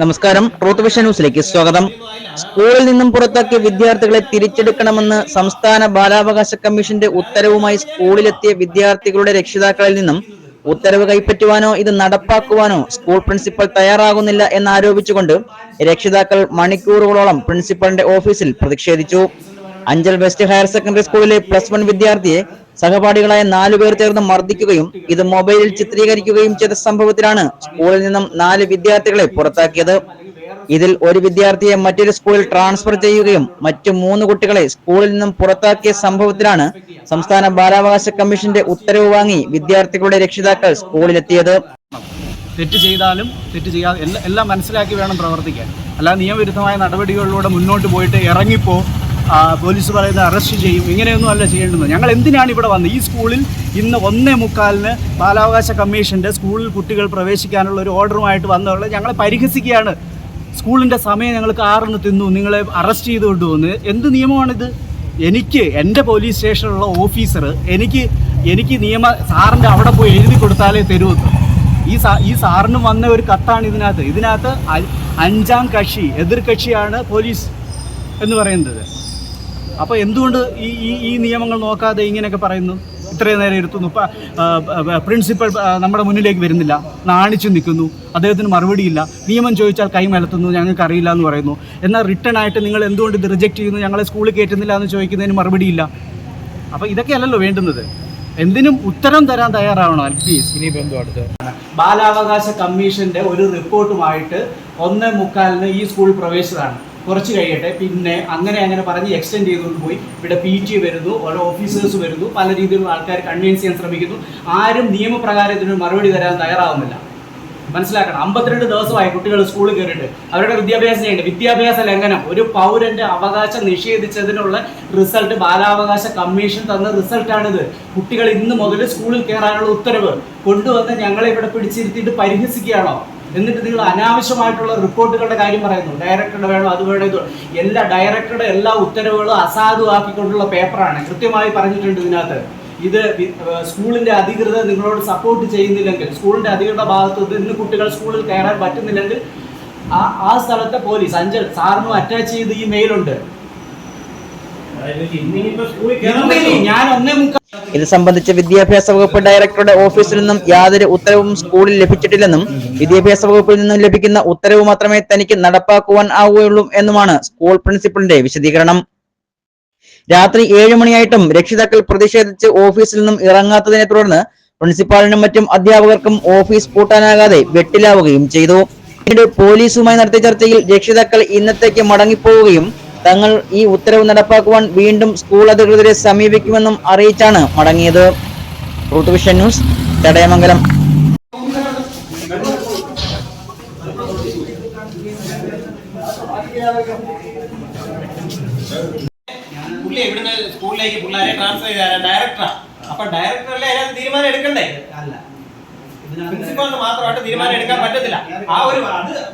നമസ്കാരം. Truth vision ന്യൂസിലേക്ക് സ്വാഗതം. സ്കൂളിൽ നിന്നും പുറത്താക്കിയ വിദ്യാർത്ഥികളെ തിരിച്ചെടുക്കണമെന്ന് സംസ്ഥാന ബാലാവകാശ കമ്മീഷന്റെ ഉത്തരവുമായി സ്കൂളിലെത്തിയ വിദ്യാർത്ഥികളുടെ രക്ഷിതാക്കളിൽ നിന്നും ഉത്തരവ് കൈപ്പറ്റുവാനോ ഇത് നടപ്പാക്കുവാനോ സ്കൂൾ പ്രിൻസിപ്പൽ തയ്യാറാകുന്നില്ല എന്നാരോപിച്ചുകൊണ്ട് രക്ഷിതാക്കൾ മണിക്കൂറുകളോളം പ്രിൻസിപ്പലിന്റെ ഓഫീസിൽ പ്രതിഷേധിച്ചു. അഞ്ചൽ വെസ്റ്റ് ഹയർ സെക്കൻഡറി സ്കൂളിലെ +1 വിദ്യാർത്ഥിയെ സഹപാഠികളായ 4 പേർ ചേർന്ന് മർദ്ദിക്കുകയും ഇത് മൊബൈലിൽ ചിത്രീകരിക്കുകയും ചെയ്ത സംഭവത്തിലാണ് സ്കൂളിൽ നിന്നും 4 വിദ്യാർത്ഥികളെ പുറത്താക്കിയത്. ഇതിൽ ഒരു വിദ്യാർത്ഥിയെ മറ്റൊരു സ്കൂളിൽ ട്രാൻസ്ഫർ ചെയ്യുകയും മറ്റു 3 കുട്ടികളെ സ്കൂളിൽ നിന്നും പുറത്താക്കിയ സംഭവത്തിലാണ് സംസ്ഥാന ബാലാവകാശ കമ്മീഷന്റെ ഉത്തരവ് വാങ്ങി വിദ്യാർത്ഥികളുടെ രക്ഷിതാക്കൾ സ്കൂളിലെത്തിയത്. തെറ്റ് ചെയ്താലും തെറ്റ് ചെയ്യാതെ എല്ലാം മനസ്സിലാക്കി വേണം പ്രവർത്തിക്കാൻ. അല്ലാതെ നിയമവിരുദ്ധമായ നടപടികളിലൂടെ മുന്നോട്ട് പോയിട്ട് ഇറങ്ങിപ്പോ പോലീസ് പറയുന്നത് അറസ്റ്റ് ചെയ്യും, ഇങ്ങനെയൊന്നും അല്ല ചെയ്യേണ്ടത്. ഞങ്ങൾ എന്തിനാണ് ഇവിടെ വന്നത്? ഈ സ്കൂളിൽ ഇന്ന് 1:45 ബാലാവകാശ കമ്മീഷൻ്റെ സ്കൂളിൽ കുട്ടികൾ പ്രവേശിക്കാനുള്ള ഒരു ഓർഡറുമായിട്ട് വന്നുള്ളത് ഞങ്ങളെ പരിഹസിക്കുകയാണ്. സ്കൂളിൻ്റെ സമയം ഞങ്ങൾക്ക് 6 തിന്നു, നിങ്ങളെ അറസ്റ്റ് ചെയ്ത് കൊണ്ടുപോകുന്നത് എന്ത് നിയമമാണിത്? എൻ്റെ പോലീസ് സ്റ്റേഷനിലുള്ള ഓഫീസർ എനിക്ക് സാറിൻ്റെ അവിടെ പോയി എഴുതി കൊടുത്താലേ തരുമെന്ന്. ഈ സാറിന് വന്ന ഒരു കത്താണ് ഇതിനകത്ത് 5ാം കക്ഷി എതിർ കക്ഷിയാണ് പോലീസ് എന്ന് പറയുന്നത്. അപ്പോൾ എന്തുകൊണ്ട് ഈ നിയമങ്ങൾ നോക്കാതെ ഇങ്ങനെയൊക്കെ പറയുന്നു? ഇത്രയും നേരം ഇരുത്തുന്നു. പ്രിൻസിപ്പൽ നമ്മുടെ മുന്നിലേക്ക് വരുന്നില്ല, നാണിച്ചു നിൽക്കുന്നു, അദ്ദേഹത്തിന് മറുപടിയില്ല. നിയമം ചോദിച്ചാൽ കൈമലത്തുന്നു, ഞങ്ങൾക്ക് അറിയില്ല എന്ന് പറയുന്നു. എന്നാൽ റിട്ടേൺ ആയിട്ട് നിങ്ങൾ എന്തുകൊണ്ട് ഇത് റിജക്റ്റ് ചെയ്യുന്നു, ഞങ്ങളെ സ്കൂളിൽ കയറ്റുന്നില്ല എന്ന് ചോദിക്കുന്നതിന് മറുപടിയില്ല. അപ്പോൾ ഇതൊക്കെയല്ലല്ലോ വേണ്ടുന്നത്. എന്തിനും ഉത്തരം തരാൻ തയ്യാറാവണം. പ്ലീസ്. ഇനിയിപ്പോൾ എന്തോ അടുത്ത് ബാലാവകാശ കമ്മീഷന്റെ ഒരു റിപ്പോർട്ടുമായിട്ട് 1:45 ഈ സ്കൂളിൽ പ്രവേശിച്ചതാണ്. കുറച്ച് കഴിയട്ടെ, പിന്നെ അങ്ങനെ പറഞ്ഞ് എക്സ്റ്റെൻഡ് ചെയ്തുകൊണ്ട് പോയി. ഇവിടെ PT വരുന്നു, ഓരോ ഓഫീസേഴ്സ് വരുന്നു, പല രീതിയിലുള്ള ആൾക്കാർ കൺവിൻസ് ചെയ്യാൻ ശ്രമിക്കുന്നു. ആരും നിയമപ്രകാരം ഇതിന് മറുപടി തരാൻ തയ്യാറാവുന്നില്ല. മനസ്സിലാക്കണം. 52 ദിവസമായി കുട്ടികൾ സ്കൂളിൽ കയറിയിട്ട് അവരുടെ വിദ്യാഭ്യാസം ചെയ്യേണ്ടത്. വിദ്യാഭ്യാസ ലംഘനം, ഒരു പൗരന്റെ അവകാശം നിഷേധിച്ചതിനുള്ള റിസൾട്ട് ബാലാവകാശ കമ്മീഷൻ തന്ന റിസൾട്ടാണിത്. കുട്ടികൾ ഇന്ന് മുതൽ സ്കൂളിൽ കയറാനുള്ള ഉത്തരവ് കൊണ്ടുവന്ന് ഞങ്ങളെ ഇവിടെ പിടിച്ചിരുത്തിയിട്ട് പരിഹസിക്കുകയാണോ? എന്നിട്ട് നിങ്ങൾ അനാവശ്യമായിട്ടുള്ള റിപ്പോർട്ടുകളുടെ കാര്യം പറയുന്നു. ഡയറക്ടറുടെ വേണം, അത് വേണം, ഇത് എല്ലാ ഡയറക്ടറുടെ എല്ലാ ഉത്തരവുകളും അസാധുവാക്കിക്കൊണ്ടുള്ള പേപ്പറാണ്. കൃത്യമായി പറഞ്ഞിട്ടുണ്ട് ഇതിനകത്ത്. ഇത് സ്കൂളിന്റെ അധികൃതർ നിങ്ങളോട് സപ്പോർട്ട് ചെയ്യുന്നില്ലെങ്കിൽ, സ്കൂളിന്റെ അധികൃത ഭാഗത്ത് ഇന്ന് കുട്ടികൾ സ്കൂളിൽ കയറാൻ പറ്റുന്നില്ലെങ്കിൽ ആ സ്ഥലത്തെ പോലീസ് അഞ്ചൽ സാറിനും അറ്റാച്ച് ചെയ്ത് ഈ മെയിലുണ്ട്. ഇത് സംബന്ധിച്ച് വിദ്യാഭ്യാസ വകുപ്പ് ഡയറക്ടറുടെ ഓഫീസിൽ നിന്നും യാതൊരു ഉത്തരവും സ്കൂളിൽ ലഭിച്ചിട്ടില്ലെന്നും വിദ്യാഭ്യാസ വകുപ്പിൽ നിന്നും ലഭിക്കുന്ന ഉത്തരവ് മാത്രമേ തനിക്ക് നടപ്പാക്കുവാൻ ആവുകയുള്ളൂ എന്നുമാണ് സ്കൂൾ പ്രിൻസിപ്പലിന്റെ വിശദീകരണം. രാത്രി 7 മണിയായിട്ടും രക്ഷിതാക്കൾ പ്രതിഷേധിച്ച് ഓഫീസിൽ നിന്നും ഇറങ്ങാത്തതിനെ തുടർന്ന് പ്രിൻസിപ്പാളിനും മറ്റും അധ്യാപകർക്കും ഓഫീസ് പൂട്ടാനാകാതെ വെട്ടിലാവുകയും ചെയ്തു. പിന്നീട് പോലീസുമായി നടത്തിയ ചർച്ചയിൽ രക്ഷിതാക്കൾ ഇന്നത്തേക്ക് മടങ്ങിപ്പോവുകയും തങ്ങൾ ഈ ഉത്തരവ് നടപ്പാക്കുവാൻ വീണ്ടും സ്കൂൾ അധികൃതരെ സമീപിക്കുമെന്നും അറിയിച്ചാണ് മടങ്ങിയത്. Truth vision news, Chadayamangalam. പുള്ളി എവിടുന്ന് സ്കൂളിലേക്ക് പിള്ളേരെ ട്രാൻസ്ഫർ ചെയ്ത ഡയറക്ടറാ. അപ്പൊ ഡയറക്ടറല്ലേ അതിനകത്ത് തീരുമാനം എടുക്കണ്ടേ? പ്രിൻസിപ്പാളിന് മാത്രമായിട്ട് തീരുമാനം എടുക്കാൻ പറ്റത്തില്ല. അത്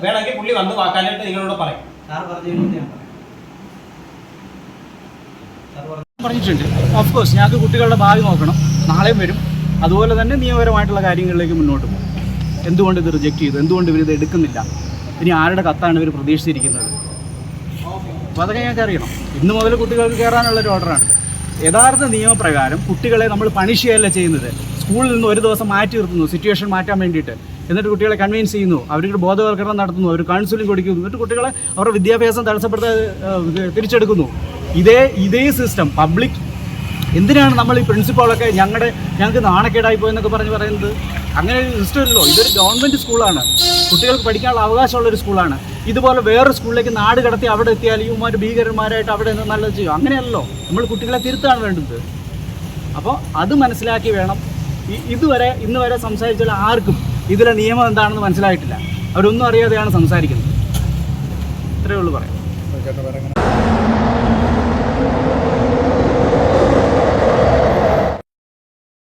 വേണമെങ്കിൽ പുള്ളി വന്ന് വാക്കാനായിട്ട് നിങ്ങളോട് പറയും. പറഞ്ഞിട്ടുണ്ട്. ഓഫ് കോഴ്സ് ഞങ്ങൾക്ക് കുട്ടികളുടെ ഭാവി നോക്കണം, നാളെയും വരും. അതുപോലെ തന്നെ നിയമപരമായിട്ടുള്ള കാര്യങ്ങളിലേക്ക് മുന്നോട്ട് പോകും. എന്തുകൊണ്ട് ഇത് റിജക്റ്റ് ചെയ്തു, എന്തുകൊണ്ട് ഇവരിത് എടുക്കുന്നില്ല, ഇനി ആരുടെ കത്താണ് ഇവർ പ്രതീക്ഷിച്ചിരിക്കുന്നത്, അപ്പോൾ അതൊക്കെ ഞങ്ങൾക്ക് അറിയണം. ഇന്ന് മുതൽ കുട്ടികൾക്ക് കയറാനുള്ളൊരു ഓർഡറാണിത്. യഥാർത്ഥ നിയമപ്രകാരം കുട്ടികളെ നമ്മൾ പണിഷ് ചെയ്യല്ല ചെയ്യുന്നത്. സ്കൂളിൽ നിന്ന് ഒരു ദിവസം മാറ്റി നിർത്തുന്നു, സിറ്റുവേഷൻ മാറ്റാൻ വേണ്ടിയിട്ട്. എന്നിട്ട് കുട്ടികളെ കൺവിൻസ് ചെയ്യുന്നു, അവർക്ക് ബോധവൽക്കരണം നടത്തുന്നു, അവർ കൗൺസിലിംഗ് കൊടുക്കുന്നു. എന്നിട്ട് കുട്ടികളെ അവരുടെ വിദ്യാഭ്യാസം തടസ്സപ്പെടുത്താതെ തിരിച്ചെടുക്കുന്നു. ഇതേ സിസ്റ്റം പബ്ലിക്. എന്തിനാണ് നമ്മൾ ഈ പ്രിൻസിപ്പാളൊക്കെ ഞങ്ങൾക്ക് നാണക്കേടായി പോയെന്നൊക്കെ പറയുന്നത്? അങ്ങനെ ഒരു സിസ്റ്റം ഇല്ലല്ലോ. ഇതൊരു ഗവൺമെൻറ് സ്കൂളാണ്, കുട്ടികൾക്ക് പഠിക്കാനുള്ള അവകാശമുള്ളൊരു സ്കൂളാണ്. ഇതുപോലെ വേറെ സ്കൂളിലേക്ക് നാട് കടത്തി അവിടെ എത്തിയാൽ ഇവന്മാർ ഭീകരന്മാരായിട്ട് അവിടെ നിന്ന് നല്ലത് ചെയ്യും. അങ്ങനെയല്ലോ, നമ്മൾ കുട്ടികളെ തിരുത്താണ് വേണ്ടത്. അപ്പോൾ അത് മനസ്സിലാക്കി വേണം. ഇന്ന് വരെ സംസാരിച്ചാൽ ആർക്കും ഇതിലെ നിയമം എന്താണെന്ന് മനസ്സിലായിട്ടില്ല. അവരൊന്നും അറിയാതെയാണ് സംസാരിക്കുന്നത്. ഇത്രയേ ഉള്ളൂ പറയാം.